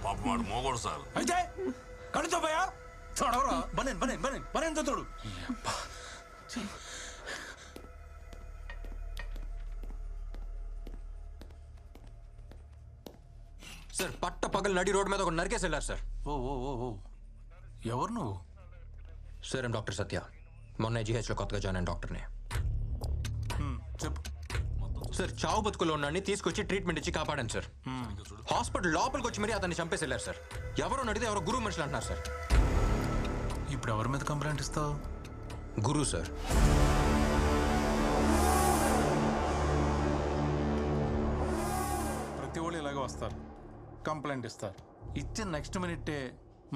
పాప వాడు మోగోడు సార్. అయితే కడుతో పోయా చూడవరా బనేన్ బనేన్ బనేన్ బనేన్ తోడు. సార్ పట్ట పగలు నడి రోడ్డు మీద ఒక నరికేసి వెళ్ళారు సార్. ఓ ఓ ఓ ఓ ఎవరు నువ్వు? సార్ ఏం డాక్టర్ సత్య, మొన్న జీహెచ్లో కొత్తగా జాయిన్ అయిన డాక్టర్ని. చెప్పు. సార్ చావు బతుకులో ఉన్నాన్ని తీసుకొచ్చి ట్రీట్మెంట్ ఇచ్చి కాపాడాను సార్. హాస్పిటల్ లోపలికి వచ్చి మరీ అతన్ని చంపేసి వెళ్ళారు సార్. ఎవరో నడితే ఎవరో గురువు మనుషులు అంటున్నారు సార్. ఇప్పుడు ఎవరి మీద కంప్లైంట్ ఇస్తావు? గురువు సార్. ప్రతి వాళ్ళు ఇలాగే వస్తారు, కంప్లైంట్ ఇస్తారు. ఇచ్చిన నెక్స్ట్ మినిట్టే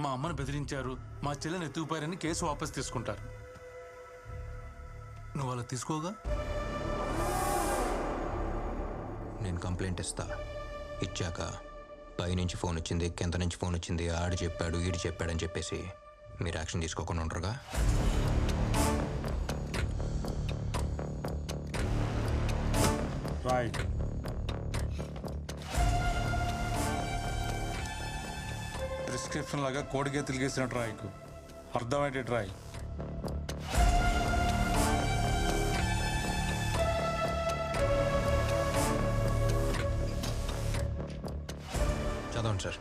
మా అమ్మని బెదిరించారు, మా చెల్లెని ఎత్తుకుపోయారని కేసు వాపస్ తీసుకుంటారు. నువ్వు అలా తీసుకోగా? నేను కంప్లైంట్ ఇస్తా, ఇచ్చాక పైనుంచి ఫోన్ వచ్చింది, కింద నుంచి ఫోన్ వచ్చింది, ఆడు చెప్పాడు ఈడు చెప్పాడని చెప్పేసి మీరు యాక్షన్ తీసుకోకుండా ఉంటారుగా? రాయ్. ప్రిస్క్రిప్షన్ లాగా కోడిగే తిరిగేసినట్టు రాయకు, అర్థమయ్యేటట్టు రాయ్. చదవండి సార్,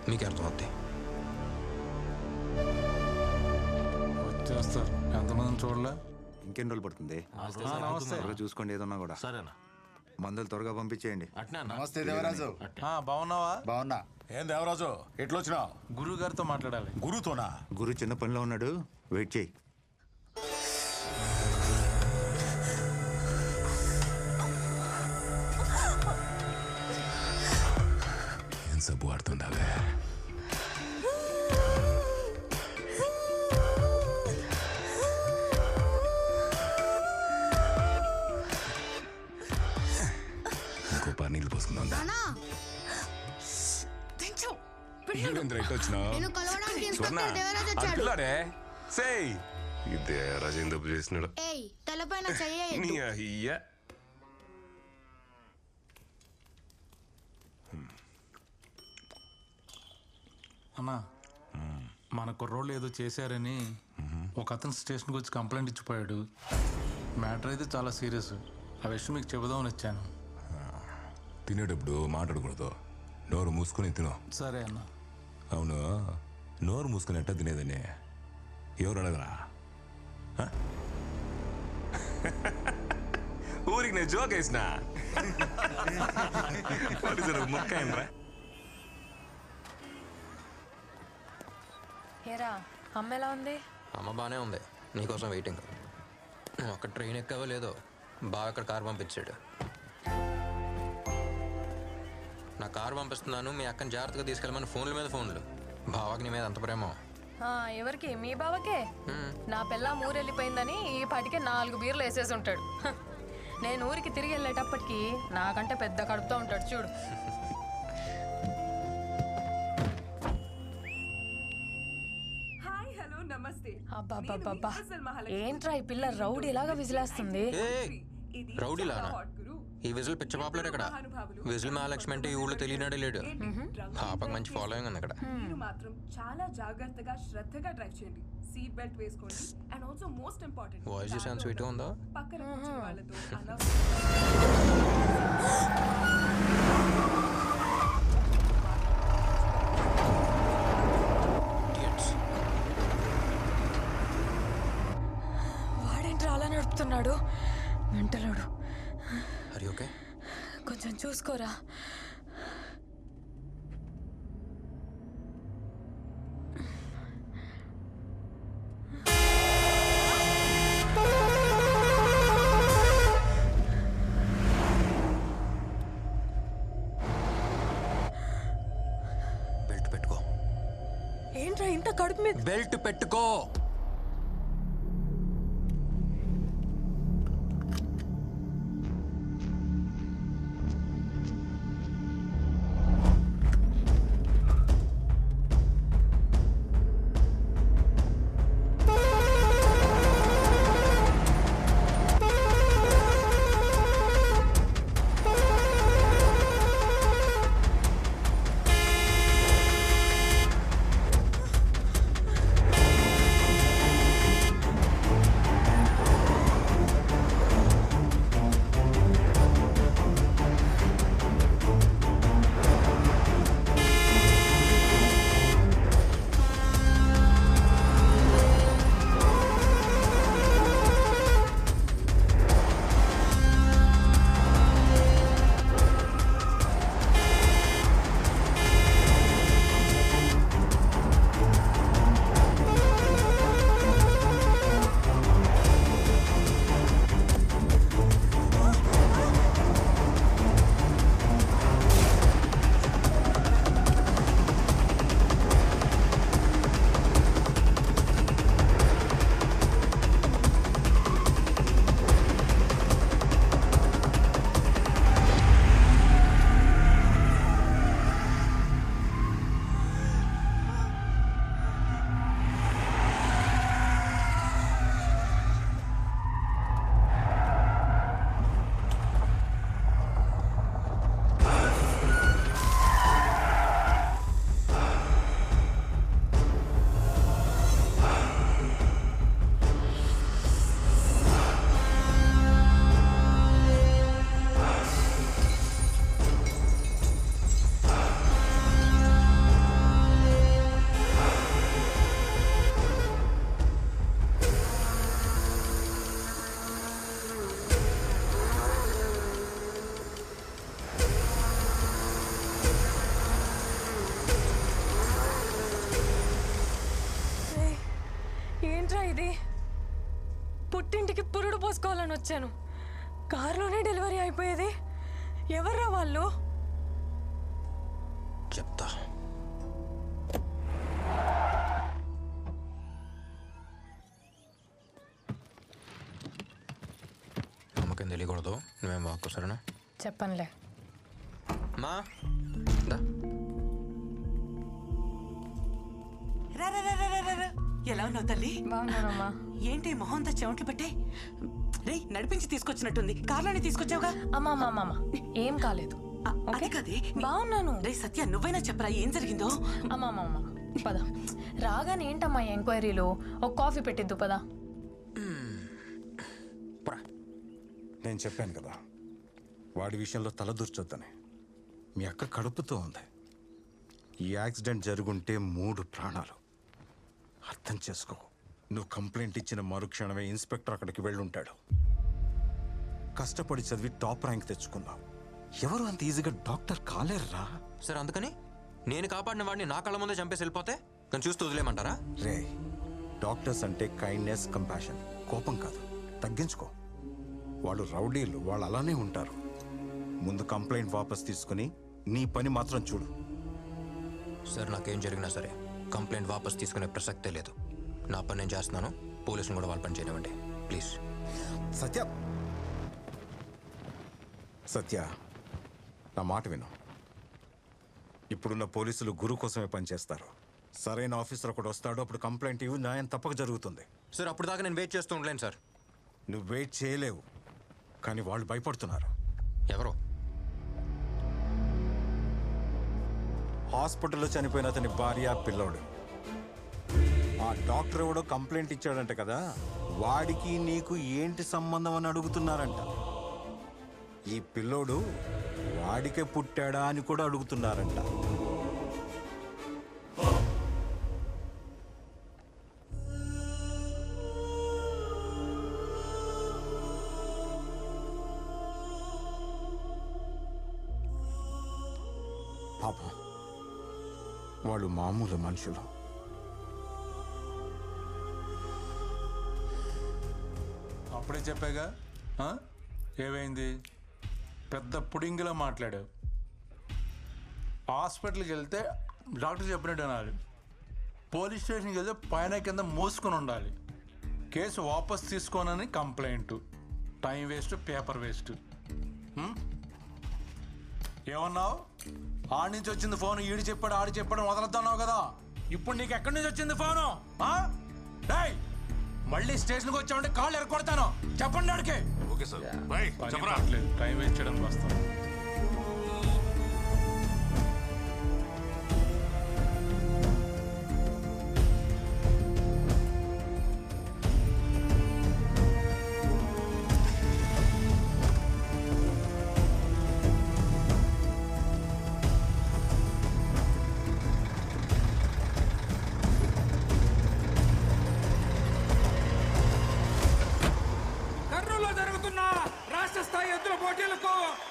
మీకే అర్థమవుతాయి. వచ్చేస్తారు. ఎంతమందిని చూడలే? ఇంకెన్ని రోజులు పడుతుంది? నమస్తే. త్వరగా చూసుకోండి, ఏదన్నా కూడా. సరేనా? మందులు త్వరగా పంపించేయండి. నమస్తే దేవరాజు. బాగున్నావా? బాగున్నా. ఏం దేవరాజు ఎట్లొచ్చినావు? గురువు గారితో మాట్లాడాలి. గురుతోనా? గురు చిన్న పనిలో ఉన్నాడు, వెయిట్ చేయి. ఏం సబ్బు వాడుతుండాలి? ఇంకో పారు నీళ్ళు పోసుకుందాం. రాజేంద్ర చేసినాడు. అన్నా, మన కుర్రోళ్ళు ఏదో చేశారని ఒక అతను స్టేషన్కి వచ్చి కంప్లైంట్ ఇచ్చిపోయాడు. మ్యాటర్ అయితే చాలా సీరియస్. ఆ విషయం మీకు చెబుదామని వచ్చాను. తినేటప్పుడు మాట్లాడకూడదు, నోరు మూసుకొని తిను. సరే అన్న. అవును, నోరు మూసుకొని ఎట్టా తినేదని ఎవరు అడగరా? ఊరికి నేను జోక్ వేసిన ముక్క ఏంట్రా? ఏరా అమ్మ ఎలా ఉంది? అమ్మ బాగానే ఉంది, నీకోసం వెయిటింగ్. నువ్వు అక్కడ ట్రైన్ ఎక్కావో లేదో, బాగా అక్కడ కారు పంపించాడు. నా కారు పంపిస్తున్నాను, మీ అక్కని జాగ్రత్తగా తీసుకెళ్ళమని ఫోన్ల మీద ఫోన్లు. బావాకి నీ మీద అంత ప్రేమ. ఎవరికి? మీ బావకే. నా పిల్ల ఊరెళ్ళిపోయిందని ఈ పాటికే 4 బీర్లు వేసేసి ఉంటాడు. నేను ఊరికి తిరిగి వెళ్ళేటప్పటికి నాకంటే పెద్ద కడుపుతో ఉంటాడు చూడు. అబ్బా, ఏంట్రా ఈ పిల్ల రౌడీలాగా విజిలేస్తుంది? రౌడీలానా? ఈ విజిల్ పిచ్చ పాపులర్ ఇక్కడ. విజిల్ మహాలక్ష్మి అంటే ఈ ఊళ్ళో తెలియనాడే లేడు. పాపకు మంచి ఫాలోయింగ్ ఉంది అక్కడ. మీరు మాత్రం చాలా జాగ్రత్తగా శ్రద్ధగా డ్రైవ్ చేయండి. సీట్ బెల్ట్ వేసుకోండి. And also most important, voice చూసాను స్వీట్ ఉందా? పక్కన కూర్చున్న వాళ్ళతో వాడేంట్రా అలా నడుపుతున్నాడు? మెంటలోడు. అరే ఓకే, కొంచెం చూసుకోరా. బెల్ట్ పెట్టుకో. ఏంట్రా ఇంత కడుపు మీద? బెల్ట్ పెట్టుకో. ఏంట్రా ఇది? పుట్టింటికి పురుడు పోసుకోవాలని వచ్చాను, కారులోనే డెలివరీ అయిపోయేది. ఎవర్రా వాళ్ళు? చెప్తా. అమ్మకేం తెలియకూడదు, నువ్వేం వాక్కు సరేనా? చెప్పనులే. మా దా. రా రా రా రా రా రా. ఎలా ఉన్నావు తల్లి? బాగున్నానమ్మా. ఏంటి మొహం తా చెమట్లు పట్టే? రే నడిపించి తీసుకొచ్చినట్టుంది, కార్లోనే తీసుకొచ్చావుగా. అమ్మా అమ్మా అమ్మా, ఏం కాలేదు. అది కదే. బాగున్నాను. రే సత్య, నువ్వైనా చెప్పరా ఏం జరిగిందో? అమ్మా అమ్మా అమ్మా, పద. రాగానే ఏంటమ్మా ఎంక్వైరీలో? ఒక కాఫీ పెట్టిద్దు పద. నేను చెప్పాను కదా, వాడి విషయంలో తలదూర్చొద్దని. మీ అక్క కడుపుతో ఉంది. ఈ యాక్సిడెంట్ జరుగుంటే 3 ప్రాణాలు. అర్థం చేసుకో. నువ్వు కంప్లైంట్ ఇచ్చిన మరుక్షణమే ఇన్స్పెక్టర్ అక్కడికి వెళ్ళుంటాడు. కష్టపడి చదివి టాప్ ర్యాంక్ తెచ్చుకున్నావు. ఎవరు అంత ఈజీగా డాక్టర్ కాలేర్రా? సరే, అందుకని నేను కాపాడిన వాడిని నా కళ్ళ ముందే చంపేసి వెళ్ళిపోతే నన్ను చూస్తూ వదిలేమంటారా? రే, డాక్టర్స్ అంటే కైండ్నెస్, కంపాషన్, కోపం కాదు. తగ్గించుకో. వాళ్ళు రౌడీలు, వాళ్ళు అలానే ఉంటారు. ముందు కంప్లైంట్ వాపస్ తీసుకుని నీ పని మాత్రం చూడు. సార్, నాకేం జరిగినా సరే కంప్లైంట్ వాపస్ తీసుకునే ప్రసక్తే లేదు. నా పని నేను చేస్తున్నాను, పోలీసులు కూడా వాళ్ళ పని చేయనివ్వండి ప్లీజ్. సత్య, సత్య, నా మాట విను. ఇప్పుడున్న పోలీసులు గురు కోసమే పనిచేస్తారు. సరైన ఆఫీసర్ ఒకటి వస్తాడు, అప్పుడు కంప్లైంట్ ఇవ్వు, న్యాయం తప్పక జరుగుతుంది. సార్, అప్పుడు దాకా నేను వెయిట్ చేస్తూ ఉండలేను సార్. నువ్వు వెయిట్ చేయలేవు, కానీ వాళ్ళు భయపడుతున్నారు. ఎవరు? హాస్పిటల్లో చనిపోయిన అతని భార్య, పిల్లోడు. ఆ డాక్టర్ ఎవడో కంప్లైంట్ ఇచ్చాడంట కదా, వాడికి నీకు ఏంటి సంబంధం అని అడుగుతున్నారంట. ఈ పిల్లోడు వాడికే పుట్టాడా అని కూడా అడుగుతున్నారంట. పాపం, వాళ్ళు మామూలు మనుషులు. అప్పుడే చెప్పాగా. ఏమైంది? పెద్ద పుడింగిలా మాట్లాడావు. హాస్పిటల్కి వెళ్తే డాక్టర్ చెప్పినట్టు అనాలి. పోలీస్ స్టేషన్కి వెళ్తే పైన కింద మూసుకొని ఉండాలి. కేసు వాపస్ తీసుకోనని complaint. Time waste, paper waste. ఏమన్నావు? ఆడి నుంచి వచ్చింది ఫోన్, ఈడు చెప్పాడు ఆడి చెప్పాడు వదలొద్దన్నావు కదా. ఇప్పుడు నీకు ఎక్కడి నుంచి వచ్చింది ఫోను? డేయ్, మళ్ళీ స్టేషన్కి వచ్చామంటే కాళ్ళు ఎరగొడతాను. చెప్పండి ఆడికి. Okay sir. బై చెప్పరా. టైం వేస్ట్ చేయడానికి వస్తాను.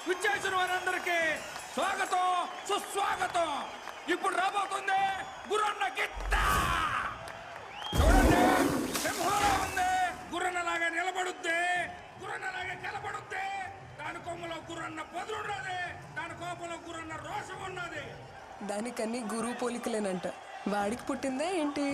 విచ్చేసిన వారందరికీ స్వాగతం, సుస్వాగతం. ఇప్పుడు రాబోతుంది గుర్రన్న గిత్త. చూడండి, సింహంలా ఉంది. గుర్రన్నలాగా నిలబడుద్ది, గుర్రన్నలాగా నిలబడుద్ది. దాని కొమ్మలో గుర్రన్న పొదులున్నది, దాని కోపంలో గుర్రన్న రోషం ఉన్నది. దానికన్నీ గురువు పోలికలేనంట. వాడికి పుట్టిందా ఏంటి?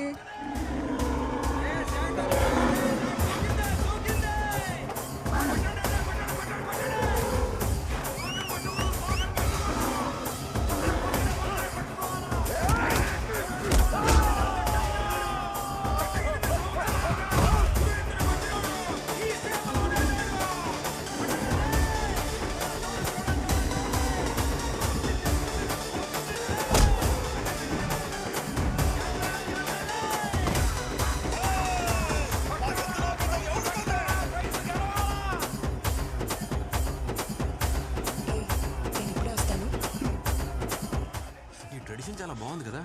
చాలా బాగుంది కదా.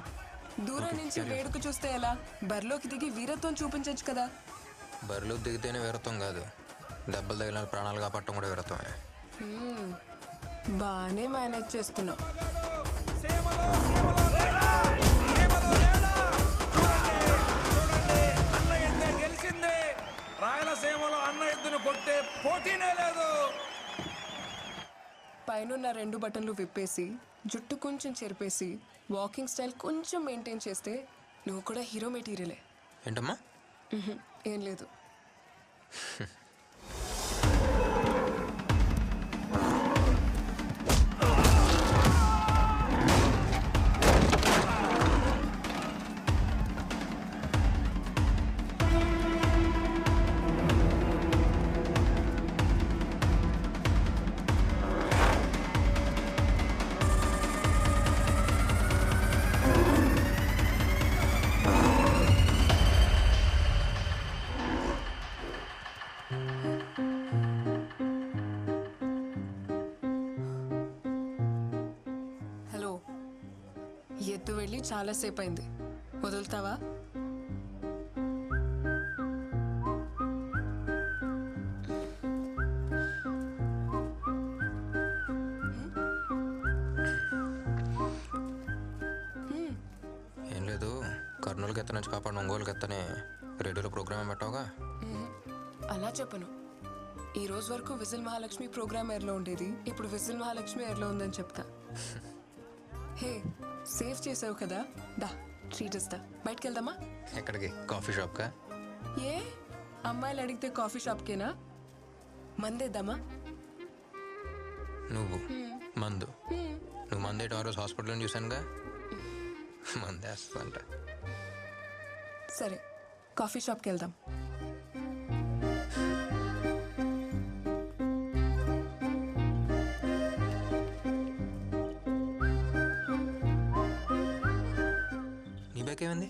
దూరం నుంచి వేడుక చూస్తే ఎలా? బరిలోకి దిగి వీరత్వం చూపించచ్చు కదా. బరిలో దిగితేనే వీరత్వం కాదు, దెబ్బలు తగిలిన ప్రాణాలు కాపాడటం కూడా వీరత్వమే. బాగానే మేనేజ్ చేస్తున్నావు. అన్నయ్య అంటే పోటీనే లేదు. పైనున్న 2 బటన్లు విప్పేసి జుట్టు కొంచెం చెరిపేసి వాకింగ్ స్టైల్ కొంచెం మెయింటైన్ చేస్తే నువ్వు కూడా హీరో మెటీరియలే. ఏంటమ్మా? ఏం లేదు. హలో, ఎత్తు వెళ్ళి చాలాసేపు అయింది, వదులుతావా? ఏం లేదు, కర్నూలుకి ఎత్త నుంచి కాపాడిన ఒంగోలుకి ఎత్తనే రేడియోలో ప్రోగ్రామ్ పెట్టావుగా. అలా చెప్పను. ఈ రోజు వరకు విజిల్ మహాలక్ష్మి ప్రోగ్రామ్ ఎయిర్లో ఉండేది, ఇప్పుడు విజిల్ మహాలక్ష్మి ఎయిర్లో ఉందని చెప్తా. హే, సేవ్ చేసావు కదా, దా ట్రీట్ ఇస్తా. బయటకు వెళ్దామా? ఎక్కడికి? కాఫీ షాప్కా? ఏ అమ్మాయిలు అడిగితే కాఫీ షాప్కేనా? మందేద్దామా? నువ్వు మందు? నువ్వు మందేయటం ఆ రోజు హాస్పిటల్లో చూశానుగా. మందేస్తంట. సరే, కాఫీ షాప్కి వెళ్దాం. నీ బ్యాగ్ ఏమైంది?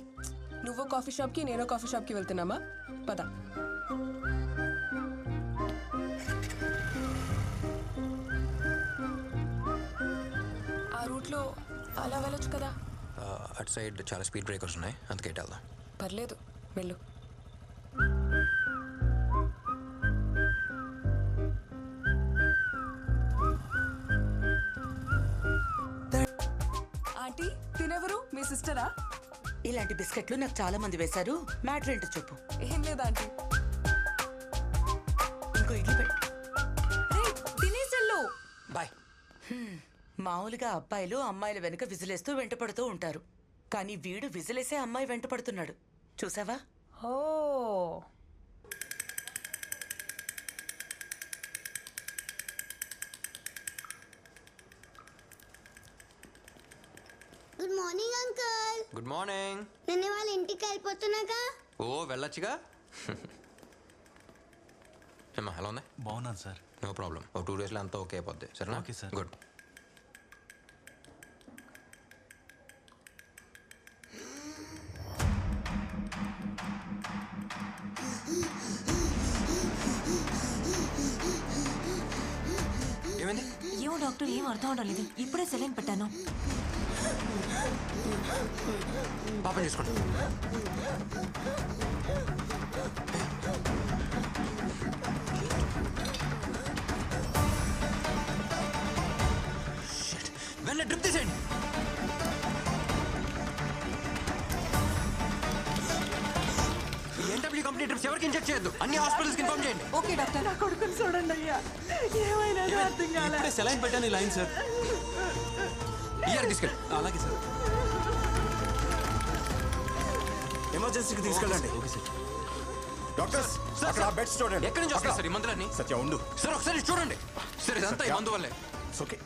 నువ్వు కాఫీ షాప్కి, నేను కాఫీ షాప్కి వెళ్తున్నామా? పద. ఆ రూట్లో అలా వెళ్ళొచ్చు కదా. అటు సైడ్ చాలా స్పీడ్ బ్రేకర్స్ ఉన్నాయి, అందుకే ఇటు వెళ్దాం. పర్లేదు, వెళ్ళు. ఆంటీ, తినెవరు? మీ సిస్టరా? ఇలాంటి బిస్కెట్లు నాకు చాలా మంది వేశారు. మ్యాటర్ ఏంటో చెప్పు. ఏం లేదా ఆంటీ. ఇంకో ఇడ్లీ పెట్టు. తినేసెళ్ళు. బాయ్. మామూలుగా అబ్బాయిలు అమ్మాయిల వెనుక విజిలేస్తూ వెంటపడుతూ ఉంటారు, కానీ వీడు విజిలేసే అమ్మాయి వెంట పడుతున్నాడు. చూసావా? ఓ, good morning uncle. Good morning. నేను వాళ్ళ ఇంటికి వెళ్ళిపోతున్నాగా. ఓ, వెళ్ళొచ్చుగా. ఏమ్మా, ఎలా ఉంది? బాగున్నాను సార్. No problem. ఒక 2 డేస్లో అంతా ఓకే అయిపోద్ది. సరేనా? Okay sir. గుడ్. ఏమైంది? ఏమో డాక్టర్, ఏం అర్థం అవడం లేదు. ఇప్పుడే సెలైన్ పెట్టాను. పాపం చూసుకోండి. వెళ్ళి డ్రిప్ తీసేయండి. ఎన్డబ్ల్యూ కంపెనీ డ్రిప్స్ ఎవరికి ఇంజెక్ట్ చేయొద్దు. అన్ని హాస్పిటల్స్కి ఇన్ఫార్మ్ చేయండి. Okay doctor. నా కొడుకుని చూడండి అయ్యా, ఏమైనా అర్థం కాలే. ఇప్పుడే సెలైన్ పెట్టాను. ఈ లైన్ సార్. ఇయర్ తీసుకెళ్ళి. అలాగే సార్. ఎమర్జెన్సీకి తీసుకెళ్ళండి. Okay sir. డాక్టర్స్, అక్కడ ఆ బెడ్స్ చూడండి. ఎక్కడి నుంచి వస్తారు సార్ ఈ మందులన్నీ? సత్య ఉండు. సార్ ఒకసారి చూడండి. సార్ ఇదంతా ఈ మందు వల్లే. ఓకే.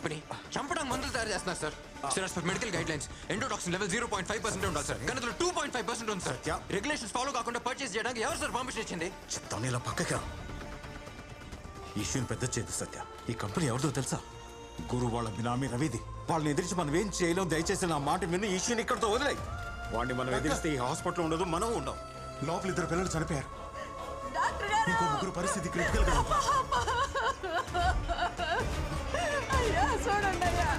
పని చంపడానికి మందులు తయారు చేస్తున్నారు sir. Sir for medical guide lines endotoxin level 0.5% ఉండాలి సార్. కానీ 2.5% ఉంది సార్. రెగ్యులేషన్స్ ఫాలో కాకుండా పర్చేస్ చేయడానికి ఎవరు సార్ పర్మిషన్ ఇచ్చింది? చెప్తాను, ఇలా పక్కకి రా. ఇష్యూని పెద్ద చేయదు సత్య. ఈ కంపెనీ ఎవరిదో తెలుసా? గురు వాళ్ళ బినామీ రవిది. వాళ్ళని ఎదిరించి మనం ఏం చేయలేం. దయచేసి నా మాట విని ఈ ఇష్యూని ఇక్కడితో వదిలేయి. వాడిని మనం ఎదిరిస్తే ఈ హాస్పిటల్ ఉండదు, మనం ఉండం. లోపల 2 పిల్లలు చనిపోయారు. ఇంకో 3 పరిస్థితి క్రిటికల్ గా ఉంది. అయ్యా చూడండి అయ్యా.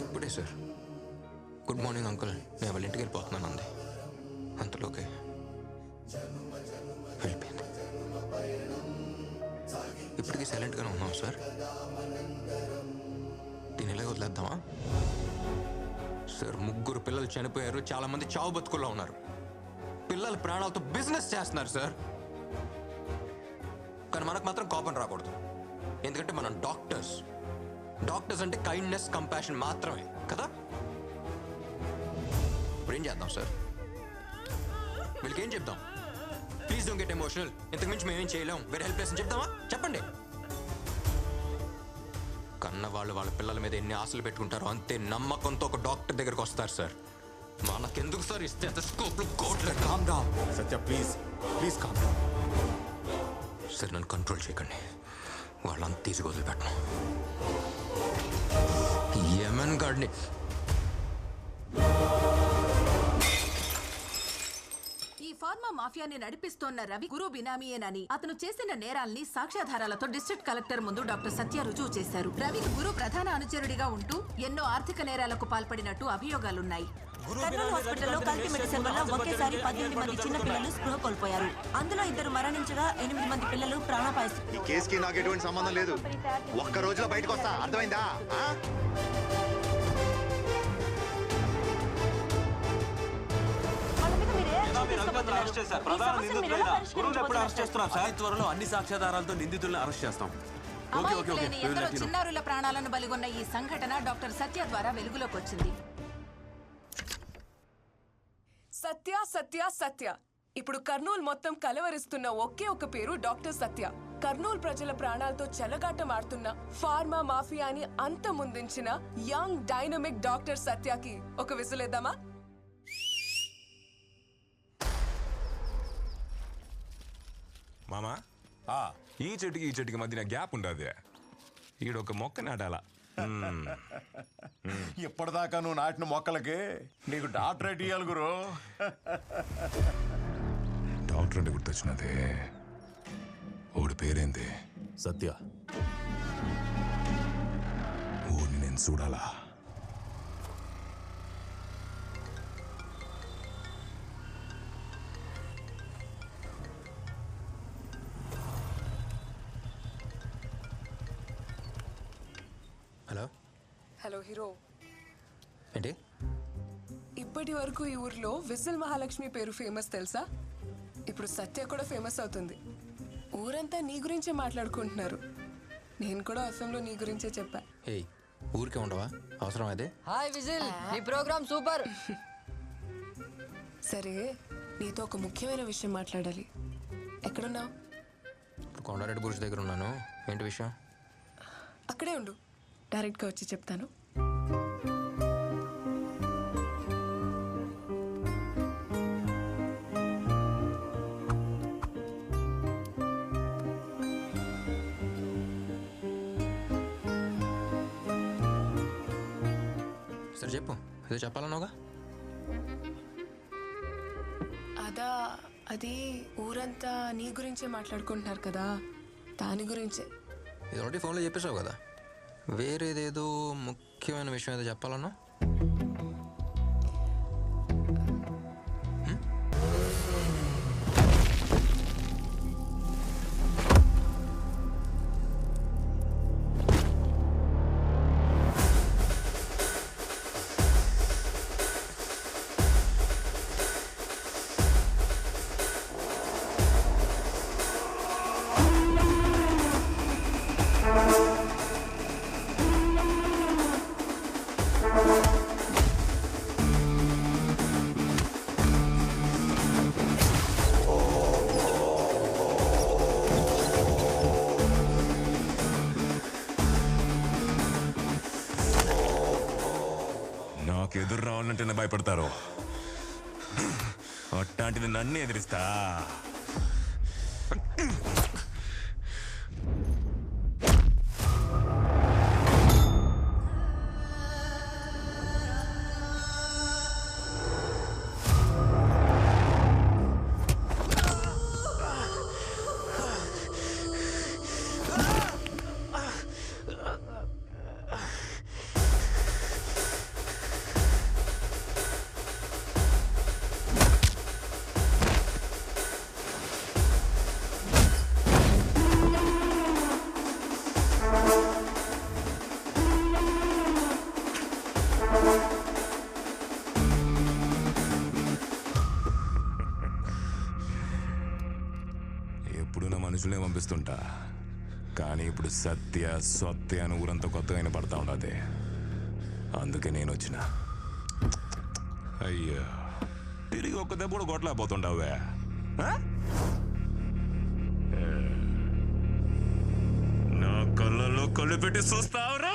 ఇప్పుడే సార్ గుడ్ మార్నింగ్ అంకుల్, నేను వాళ్ళ ఇంటికి వెళ్ళిపోతున్నాను అంది. అంతలోకే వెళ్ళిపోయింది. ఇప్పటికీ సైలెంట్గానే ఉన్నాం సార్. దీని ఇలాగ వదిలేద్దామా సార్? 3 పిల్లలు చనిపోయారు, చాలా మంది చావు బతుకుల్లో ఉన్నారు. పిల్లల ప్రాణాలతో బిజినెస్ చేస్తున్నారు సార్. కానీ మనకు మాత్రం కోపం రాకూడదు, ఎందుకంటే మనం డాక్టర్స్. డాక్టర్స్ అంటే కైండ్నెస్, కంపాషన్ మాత్రమే కదా. ఇప్పుడు ఏం చేద్దాం సార్? వీళ్ళకి ఏం చెప్దాం? ప్లీజ్ డోంట్ గెట్ ఎమోషనల్, ఇంతకు మించి మేమేం చేయలేం, వెరీ హెల్ప్లెస్ అని చెప్దామా? చెప్పండి. కన్న వాళ్ళు వాళ్ళ పిల్లల మీద ఎన్ని ఆశలు పెట్టుకుంటారో అంతే నమ్మకంతో ఒక డాక్టర్ దగ్గరకు వస్తారు సార్. మనకెందుకు సార్ ఈ స్టెథోస్కోప్లు, కోట్లు? Calm down Satya, please please calm down. Sir నన్ను కంట్రోల్ చేయకండి, వాళ్ళంతా తీసి వదిలిపెట్టను. యమన్ గాడిని ఈ ఫార్మా మాఫియాని నడిపిస్తోన్న రవి గురు బినామీయేనని, అతను చేసిన నేరాల్ని సాక్ష్యాధారాలతో డిస్ట్రిక్ట్ కలెక్టర్ ముందు డాక్టర్ సత్య రుజువు చేశారు. రవి గురు ప్రధాన అనుచరుడిగా ఉంటూ ఎన్నో ఆర్థిక నేరాలకు పాల్పడినట్టు అభియోగాలున్నాయి. కర్నూలు హాస్పిటల్లో కల్తీ మెడిసిన్ వల్ల ఒకేసారి 18 మంది చిన్న పిల్లలు స్పృహ కోల్పోయారు. అందులో 2 మరణించగా 8 మంది పిల్లలు ప్రాణాపాయ. ఈ కేసుకి నాకు ఎటువంటి సంబంధం లేదు. ఒక్క రోజులో బయటకు వస్తా, అర్థమైందా? త్వరలో అన్ని సాక్ష్యాధారాలతో నిందితులను అరెస్ట్ చేస్తాం. అమాయకులైన ఎందరో చిన్నారుల ప్రాణాలను బలిగొన్న ఈ సంఘటన డాక్టర్ సత్య ద్వారా వెలుగులోకి వచ్చింది. సత్య సత్య సత్య. ఇప్పుడు కర్నూలు మొత్తం కలవరిస్తున్న ఒకే ఒక పేరు డాక్టర్ సత్య. కర్నూలు ప్రజల ప్రాణాలతో చెలగాటమాడుతున్న ఫార్మా మాఫియాని అంతమొందించిన యంగ్ డైనమిక్ డాక్టర్ సత్యకి ఒక విసులేద్దామా? మామా, ఈ చెట్టుకి మధ్యన గ్యాప్ ఉండదు. ఈడొక మొక్క నాటాలా. ఇప్పటిదాకా నువ్వు నాటిన మొక్కలకి నీకు డాక్టరేట్ ఇయ్యాలి గురు. డాక్టర్ అంటే గుర్తొచ్చినదే. ఓడి పేరేంది? సత్య. ఓడిని నేను చూడాలా? Hello hello hero. ఏంటి? ఇప్పటి వరకు ఈ ఊర్లో విజిల్ మహాలక్ష్మి పేరు ఫేమస్ తెలుసా? ఇప్పుడు సత్య కూడా ఫేమస్ అవుతుంది. ఊరంతా నీ గురించే మాట్లాడుకుంటున్నారు. నేను కూడా అసెంబ్లీలో నీ గురించే చెప్పా. ఏయ్, ఊరికే ఉండవా? అవసరం అదే. హాయ్ విజిల్, నీ ప్రోగ్రామ్ సూపర్. సరే, నీతో ఒక ముఖ్యమైన విషయం మాట్లాడాలి. ఎక్కడున్నావు? ఇప్పుడు కొండారెడ్డి బురుష్ దగ్గర ఉన్నాను. ఏంటి విషయం? అక్కడే ఉండు, డైరెక్ట్గా వచ్చి చెప్తాను. సరే చెప్పు, ఏదో చెప్పాలన్నావుగా. అది ఊరంతా నీ గురించే మాట్లాడుకుంటున్నారు కదా, దాని గురించే. ఇది ఆల్రెడీ ఫోన్లో చెప్పేసావు కదా. వేరేదేదో ముఖ్యమైన విషయం ఏదో చెప్పాలన్నా? ఎదురు రావాలంటేనే భయపడతారు. అట్లాంటిది నన్ను ఎదిరిస్తా. ఎప్పుడు నా మనుషులనే పంపిస్తుంటా, కానీ ఇప్పుడు సత్య సత్య అని ఊరంతా కొత్తగా వినపడతా ఉండదు. అందుకే నేను వచ్చిన. అయ్యో, తిరిగి ఒక్క దెబ్బ కూడా కొట్టలేకపోతుండవే. నా కళ్ళలో కళ్ళు పెట్టి చూస్తావురా?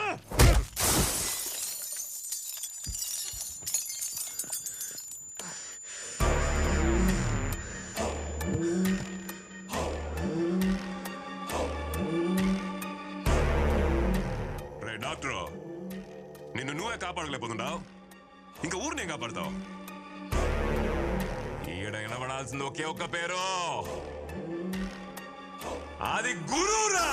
రే డాక్టరు, నిన్ను నువ్వే కాపాడలేకపోతుంటావు, ఇంకా ఊరినే కాపాడతావు. ఈడ వినబడాల్సింది ఒకే ఒక్క పేరు, అది గురువురా.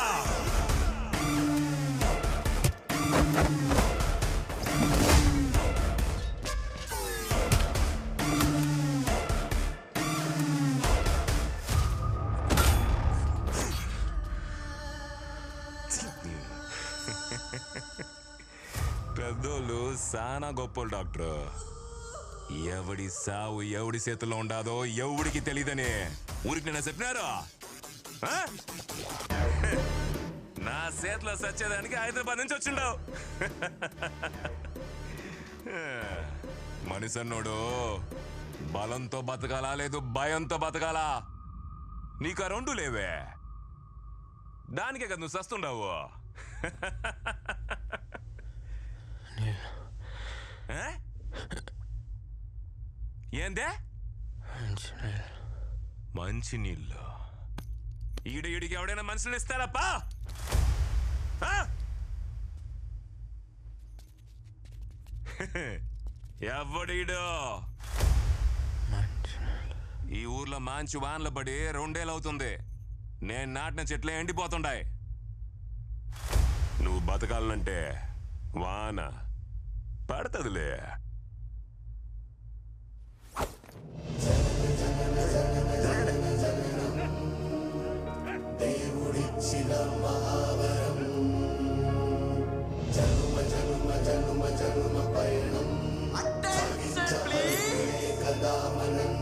పెద్దోళ్ళు సానా గొప్పలు డాక్టర్. ఎవడి సావు ఎవడి చేతుల్లో ఉండదో ఎవడికి తెలీదని ఊరికి నేను చెప్పినారు. నా చేతిలో సచ్చేదానికి హైదరాబాద్ నుంచి వచ్చిండవు. మనిషి అన్నోడు బలంతో బతకాలా లేదు భయంతో బతకాలా? నీకు ఆ రెండు లేవే, దానికే కదా నువ్వు సస్తుండవు. ఏందే మంచి నీళ్ళు? ఈడికి ఎవడైనా మనుషులు ఇస్తారప్పా? ఎవడీడు? ఈ ఊర్లో మంచి వానలు పడి 2 ఏళ్ళు అవుతుంది. నేను నాటిన చెట్లే ఎండిపోతుండాయి. నువ్వు బతకాలంటే వాన పడుతుందిలే. దేవుడిచ్చిన మహావరం, జనుమ జనుమ జనుమ జనుమ పయనం కదా మనం